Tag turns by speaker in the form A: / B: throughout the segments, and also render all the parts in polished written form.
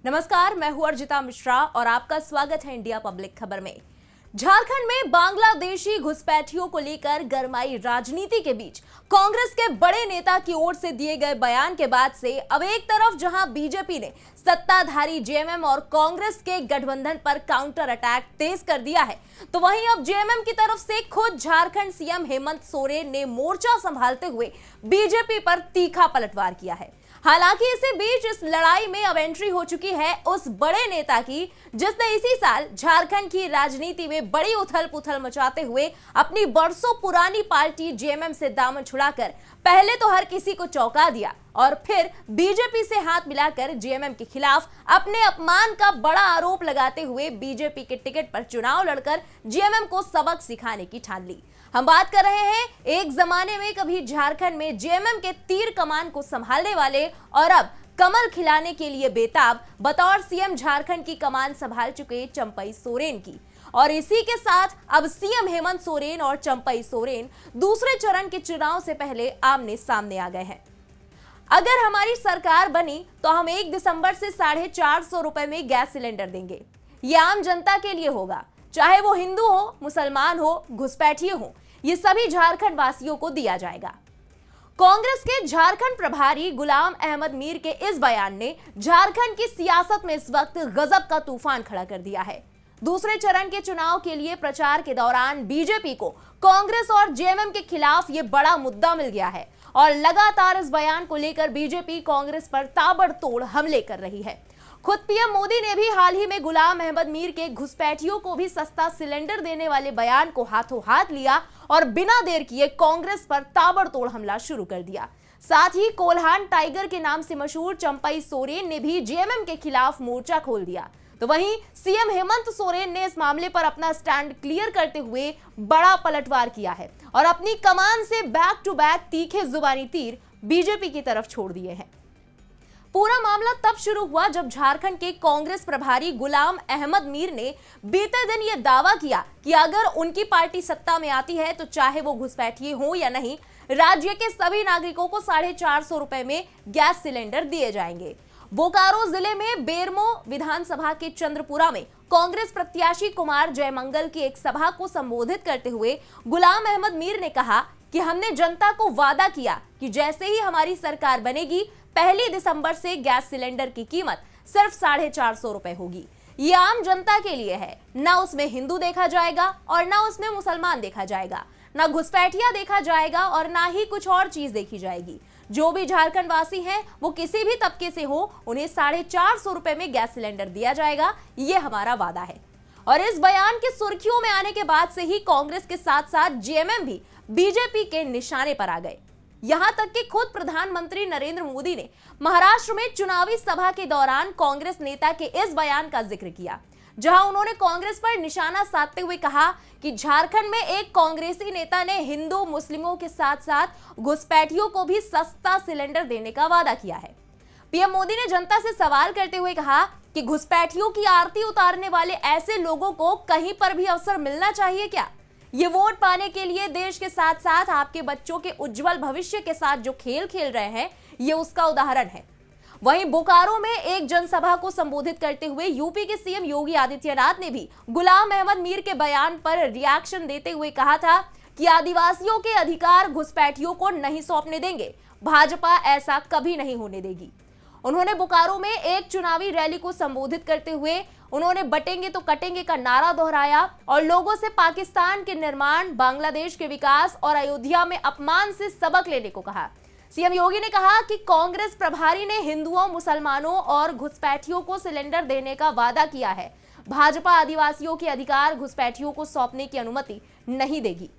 A: नमस्कार, मैं हूं अर्जिता मिश्रा और आपका स्वागत है इंडिया पब्लिक खबर में। झारखंड में बांग्लादेशी घुसपैठियों को लेकर गरमाई राजनीति के बीच कांग्रेस के बड़े नेता की ओर से दिए गए बयान के बाद से अब एक तरफ जहां बीजेपी ने सत्ताधारी जेएमएम और कांग्रेस के गठबंधन पर काउंटर अटैक तेज कर दिया है, तो वहीं अब जेएमएम की तरफ से खुद झारखंड सीएम हेमंत सोरेन ने मोर्चा संभालते हुए बीजेपी पर तीखा पलटवार किया है। हालांकि इसी बीच इस लड़ाई में अब एंट्री हो चुकी है उस बड़े नेता की जिसने इसी साल झारखंड की राजनीति में बड़ी उथल-पुथल मचाते हुए अपनी बरसों पुरानी पार्टी जेएमएम से दामन छुड़ाकर पहले तो हर किसी को चौंका दिया और फिर बीजेपी से हाथ मिलाकर जेएमएम के खिलाफ अपने अपमान का बड़ा आरोप लगाते हुए बीजेपी के टिकट पर चुनाव लड़कर जेएमएम को सबक सिखाने की ठान ली। हम बात कर रहे हैं एक जमाने में कभी झारखंड में जेएमएम के तीर कमान को संभालने वाले और अब कमल खिलाने के लिए बेताब बतौर सीएम झारखंड की कमान संभाल चुके चंपई सोरेन की। और इसी के साथ अब सीएम हेमंत सोरेन और चंपई सोरेन दूसरे चरण के चुनाव से पहले आमने सामने आ गए हैं। अगर हमारी सरकार बनी तो हम 1 दिसंबर से 450 रुपए में गैस सिलेंडर देंगे। ये आम जनता के लिए होगा, चाहे वो हिंदू हो, मुसलमान हो, घुसपैठिए हो, ये सभी झारखंड वासियों को दिया जाएगा। कांग्रेस के झारखंड प्रभारी गुलाम अहमद मीर के इस बयान ने झारखंड की सियासत में इस वक्त गजब का तूफान खड़ा कर दिया है। दूसरे चरण के चुनाव के लिए प्रचार के दौरान बीजेपी को कांग्रेस और जेएमएम के खिलाफ ये बड़ा मुद्दा मिल गया है और लगातार इस बयान को लेकर बीजेपी कांग्रेस पर ताबड़तोड़ हमले कर रही है। खुद पीएम मोदी ने भी हाल ही में गुलाम अहमद मीर के घुसपैठियों को भी सस्ता सिलेंडर देने वाले बयान को हाथों हाथ लिया और बिना देर किए कांग्रेस पर ताबड़तोड़ हमला शुरू कर दिया। साथ ही कोल्हान टाइगर के नाम से मशहूर चंपई सोरेन ने भी जेएमएम के खिलाफ मोर्चा खोल दिया। तो वहीं सीएम हेमंत सोरेन ने इस मामले पर अपना स्टैंड क्लियर करते हुए बड़ा पलटवार किया है और अपनी कमान से बैक टू बैक तीखे जुबानी तीर बीजेपी की तरफ छोड़ दिए हैं। पूरा मामला तब शुरू हुआ जब झारखंड के कांग्रेस प्रभारी गुलाम अहमद मीर ने बीते दिन यह दावा किया कि अगर उनकी पार्टी सत्ता में आती है तो चाहे वो घुसपैठिए हो या नहीं, राज्य के सभी नागरिकों को 450 रुपए में गैस सिलेंडर दिए जाएंगे। बोकारो जिले में बेरमो विधानसभा के चंद्रपुरा में कांग्रेस प्रत्याशी कुमार जयमंगल की एक सभा को संबोधित करते हुए गुलाम अहमद मीर ने कहा कि हमने जनता को वादा किया कि जैसे ही हमारी सरकार बनेगी 1 दिसंबर से गैस सिलेंडर की कीमत सिर्फ 450 रुपए होगी। ये आम जनता के लिए है, ना उसमें हिंदू देखा जाएगा और ना उसमें मुसलमान देखा जाएगा, ना घुसपैठिया देखा जाएगा और ना ही कुछ और चीज देखी जाएगी। जो भी झारखंड वासी हैं वो किसी भी तबके से हो, उन्हें 450 रुपए में गैस सिलेंडर दिया जाएगा, ये हमारा वादा है। और इस बयान के सुर्खियों में आने के बाद से ही कांग्रेस के साथ साथ जेएमएम भी बीजेपी के निशाने पर आ गए। यहां तक कि खुद प्रधानमंत्री नरेंद्र मोदी ने महाराष्ट्र में चुनावी सभा के दौरान कांग्रेस नेता के इस बयान का जिक्र किया, जहां उन्होंने कांग्रेस पर निशाना साधते हुए कहा कि झारखंड में एक कांग्रेसी नेता ने हिंदू मुस्लिमों के साथ साथ घुसपैठियों को भी सस्ता सिलेंडर देने का वादा किया है। पीएम मोदी ने जनता से सवाल करते हुए कहा कि घुसपैठियों की आरती उतारने वाले ऐसे लोगों को कहीं पर भी अवसर मिलना चाहिए क्या? ये वोट पाने के लिए देश के साथ साथ आपके बच्चों के उज्जवल भविष्य के साथ जो खेल खेल रहे हैं, ये उसका उदाहरण है। वहीं बोकारो में एक जनसभा को संबोधित करते हुए यूपी के सीएम योगी आदित्यनाथ ने भी गुलाम अहमद मीर के बयान पर रिएक्शन देते हुए कहा था कि आदिवासियों के अधिकार घुसपैठियों को नहीं सौंपने देंगे, भाजपा ऐसा कभी नहीं होने देगी। उन्होंने बोकारो में एक चुनावी रैली को संबोधित करते हुए उन्होंने बटेंगे तो कटेंगे का नारा दोहराया और लोगों से पाकिस्तान के निर्माण, बांग्लादेश के विकास और अयोध्या में अपमान से सबक लेने को कहा। सीएम योगी ने कहा कि कांग्रेस प्रभारी ने हिंदुओं, मुसलमानों और घुसपैठियों को सिलेंडर देने का वादा किया है। भाजपा आदिवासियों के अधिकार घुसपैठियों को सौंपने की अनुमति नहीं देगी।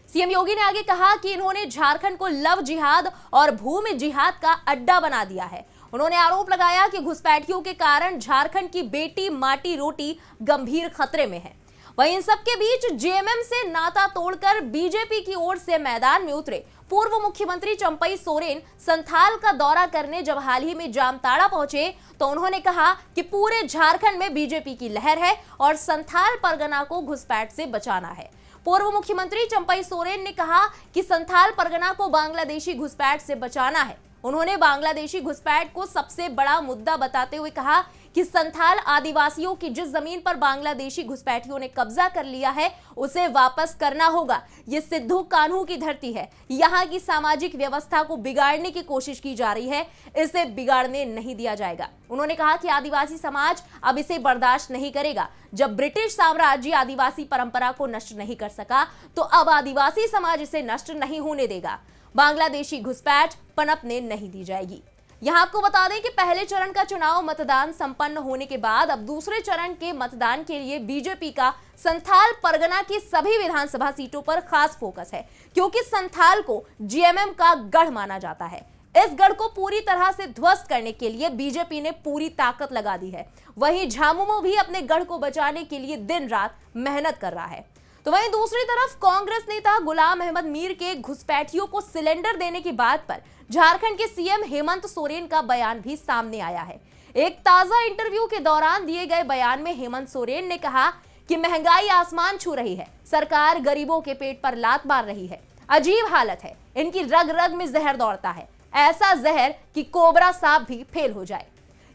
A: सीएम योगी ने आगे कहा कि इन्होंने झारखंड को लव जिहाद और भूमि जिहाद का अड्डा बना दिया है। उन्होंने आरोप लगाया कि घुसपैठियों के कारण झारखंड की बेटी माटी रोटी गंभीर खतरे में है। वहीं इन सबके बीच जेएमएम से नाता तोड़कर बीजेपी की ओर से मैदान में उतरे पूर्व मुख्यमंत्री चंपई सोरेन संथाल का दौरा करने जब हाल ही में जामताड़ा पहुंचे तो उन्होंने कहा कि पूरे झारखंड में बीजेपी की लहर है और संथाल परगना को घुसपैठ से बचाना है। पूर्व मुख्यमंत्री चंपई सोरेन ने कहा कि संथाल परगना को बांग्लादेशी घुसपैठ से बचाना है। उन्होंने बांग्लादेशी घुसपैठ को सबसे बड़ा मुद्दा बताते हुए कहा कि संथाल आदिवासियों की जिस जमीन पर बांग्लादेशी घुसपैठियों ने कब्जा कर लिया है उसे वापस करना होगा। ये सिद्धू कान्हू की धरती है, यहाँ की सामाजिक व्यवस्था को बिगाड़ने की कोशिश की जा रही है, इसे बिगाड़ने नहीं दिया जाएगा। उन्होंने कहा कि आदिवासी समाज अब इसे बर्दाश्त नहीं करेगा। जब ब्रिटिश साम्राज्य आदिवासी परंपरा को नष्ट नहीं कर सका तो अब आदिवासी समाज इसे नष्ट नहीं होने देगा। बांग्लादेशी घुसपैठ पनपने नहीं दी जाएगी। यहां आपको बता दें कि पहले चरण का चुनाव मतदान संपन्न होने के बाद अब दूसरे चरण के मतदान के लिए बीजेपी का संथाल परगना की सभी विधानसभा सीटों पर खास फोकस है, क्योंकि संथाल को जीएमएम का गढ़ माना जाता है। इस गढ़ को पूरी तरह से ध्वस्त करने के लिए बीजेपी ने पूरी ताकत लगा दी है। वहीं झामुमो भी अपने गढ़ को बचाने के लिए दिन रात मेहनत कर रहा है। तो वहीं दूसरी तरफ कांग्रेस नेता गुलाम अहमद मीर के घुसपैठियों को सिलेंडर देने की बात पर झारखंड के सीएम हेमंत सोरेन का बयान भी सामने आया है। एक ताजा इंटरव्यू के दौरान दिए गए बयान में हेमंत सोरेन ने कहा कि महंगाई आसमान छू रही है, सरकार गरीबों के पेट पर लात मार रही है, अजीब हालत है, इनकी रग रग में जहर दौड़ता है, ऐसा जहर कि कोबरा सांप भी फेल हो जाए।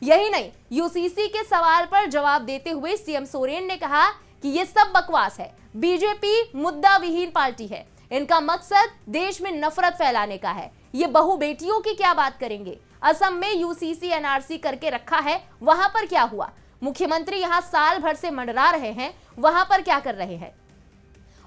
A: यही नहीं, यूसीसी के सवाल पर जवाब देते हुए सीएम सोरेन ने कहा कि ये सब बकवास है, बीजेपी मुद्दा विहीन पार्टी है, इनका मकसद देश में नफरत फैलाने का है। ये बहु बेटियों की क्या बात करेंगे? असम में यूसीसी एनआरसी करके रखा है, वहां पर क्या हुआ? मुख्यमंत्री यहां साल भर से मंडरा रहे हैं, वहां पर क्या कर रहे हैं?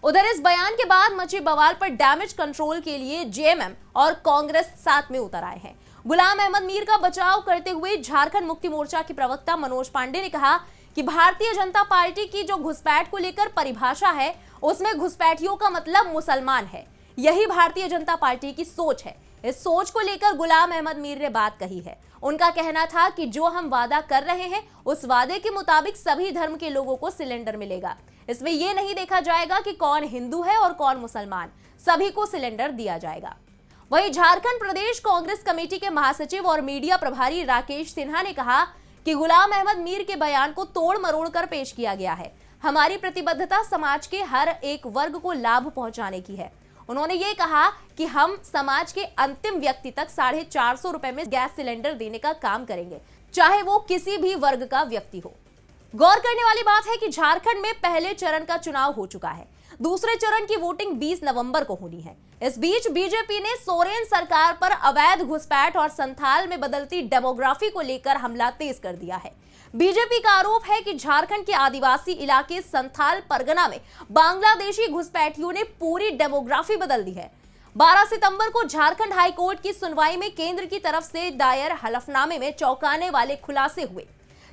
A: उधर इस बयान के बाद मचे बवाल पर डैमेज कंट्रोल के लिए जेएमएम और कांग्रेस साथ में उतर आए हैं। गुलाम अहमद मीर का बचाव करते हुए झारखंड मुक्ति मोर्चा के प्रवक्ता मनोज पांडे ने कहा कि भारतीय जनता पार्टी की जो घुसपैठ को लेकर परिभाषा है उसमें घुसपैठियों का मतलब मुसलमान है। यही भारतीय जनता पार्टी की सोच है। इस सोच को लेकर गुलाम अहमद मीर ने बात कही है। उनका कहना था कि जो हम वादा कर रहे हैं उस वादे के मुताबिक सभी धर्म के लोगों को सिलेंडर मिलेगा। इसमें यह नहीं देखा जाएगा कि कौन हिंदू है और कौन मुसलमान, सभी को सिलेंडर दिया जाएगा। वहीं झारखंड प्रदेश कांग्रेस कमेटी के महासचिव और मीडिया प्रभारी राकेश सिन्हा ने कहा कि गुलाम अहमद मीर के बयान को तोड़ मरोड़ कर पेश किया गया है। हमारी प्रतिबद्धता समाज के हर एक वर्ग को लाभ पहुंचाने की है। उन्होंने ये कहा कि हम समाज के अंतिम व्यक्ति तक 450 रुपए में गैस सिलेंडर देने का काम करेंगे, चाहे वो किसी भी वर्ग का व्यक्ति हो। गौर करने वाली बात है कि झारखंड में पहले चरण का चुनाव हो चुका है, दूसरे चरण की वोटिंग 20 नवंबर को होनी है। इस बीच बीजेपी ने सोरेन सरकार पर अवैध घुसपैठ और संथाल में बदलती डेमोग्राफी को लेकर हमला तेज कर दिया है। बीजेपी का आरोप है कि झारखंड के आदिवासी इलाके संथाल परगना में बांग्लादेशी घुसपैठियों ने पूरी डेमोग्राफी बदल दी है। 12 सितंबर को झारखंड हाईकोर्ट की सुनवाई में केंद्र की तरफ से दायर हलफनामे में चौंकाने वाले खुलासे हुए।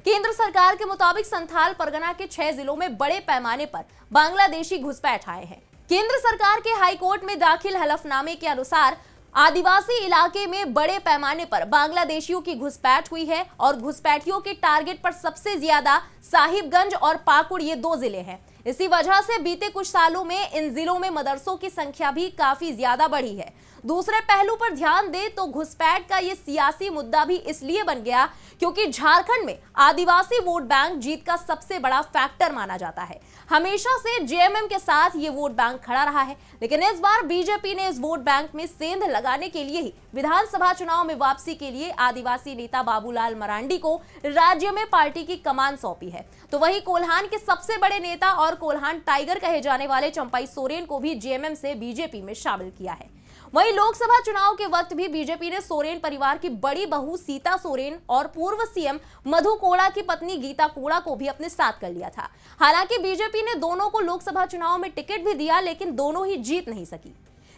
A: केंद्र सरकार के मुताबिक संथाल परगना के 6 जिलों में बड़े पैमाने पर बांग्लादेशी घुसपैठ आए हैं। केंद्र सरकार के हाईकोर्ट में दाखिल हलफनामे के अनुसार आदिवासी इलाके में बड़े पैमाने पर बांग्लादेशियों की घुसपैठ हुई है और घुसपैठियों के टारगेट पर सबसे ज्यादा साहिबगंज और पाकुड़, ये 2 जिले हैं। इसी वजह से बीते कुछ सालों में इन जिलों में मदरसों की संख्या भी काफी ज्यादा बढ़ी है। दूसरे पहलू पर ध्यान दे तो घुसपैठ का ये सियासी मुद्दा भी इसलिए बन गया क्योंकि झारखंड में आदिवासी वोट बैंक जीत का सबसे बड़ा फैक्टर माना जाता है। हमेशा से जेएमएम के साथ ये वोट बैंक खड़ा रहा है, लेकिन इस बार बीजेपी ने इस वोट बैंक में सेंध लगाने के लिए ही विधानसभा चुनाव में वापसी के लिए आदिवासी नेता बाबूलाल मरांडी को राज्य में पार्टी की कमान सौंपी है। तो वहीं कोल्हान के सबसे बड़े नेता और कोल्हान टाइगर कहे जाने वाले चंपाई सोरेन को भी जेएमएम से बीजेपी में शामिल किया है। वहीं लोकसभा चुनाव के वक्त भी बीजेपी ने सोरेन परिवार की बड़ी बहू सीता सोरेन और पूर्व सीएम मधु कोड़ा की पत्नी गीता कोड़ा को भी अपने साथ कर लिया था। हालांकि बीजेपी ने दोनों को लोकसभा चुनाव में टिकट भी दिया, लेकिन दोनों ही जीत नहीं सकी।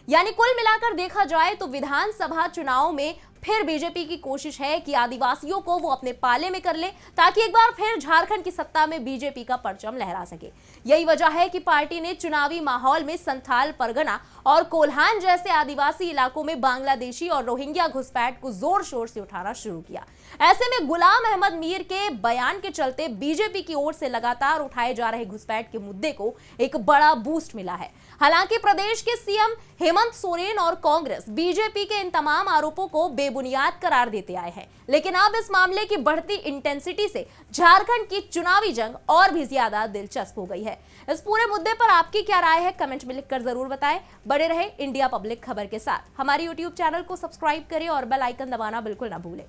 A: यानी कुल मिलाकर देखा जाए तो विधानसभा चुनाव में फिर बीजेपी की कोशिश है कि आदिवासियों को वो अपने पाले में कर ले, ताकि एक बार फिर झारखंड की सत्ता में बीजेपी का परचम लहरा सके। यही वजह है कि पार्टी ने चुनावी माहौल में संथाल परगना और कोल्हान जैसे आदिवासी इलाकों में बांग्लादेशी और रोहिंग्या घुसपैठ को जोर शोर से उठाना शुरू किया। ऐसे में गुलाम अहमद मीर के बयान के चलते बीजेपी की ओर से लगातार उठाए जा रहे घुसपैठ के मुद्दे को एक बड़ा बूस्ट मिला है। हालांकि प्रदेश के सीएम हेमंत सोरेन और कांग्रेस बीजेपी के इन तमाम आरोपों को बेबुनियाद करार देते आए हैं। लेकिन अब इस मामले की बढ़ती इंटेंसिटी से झारखंड की चुनावी जंग और भी ज्यादा दिलचस्प हो गई है। इस पूरे मुद्दे पर आपकी क्या राय है, कमेंट में लिखकर जरूर बताएं। बने रहे इंडिया पब्लिक खबर के साथ। हमारे YouTube चैनल को सब्सक्राइब करें और बेल आइकन दबाना बिल्कुल ना भूलें।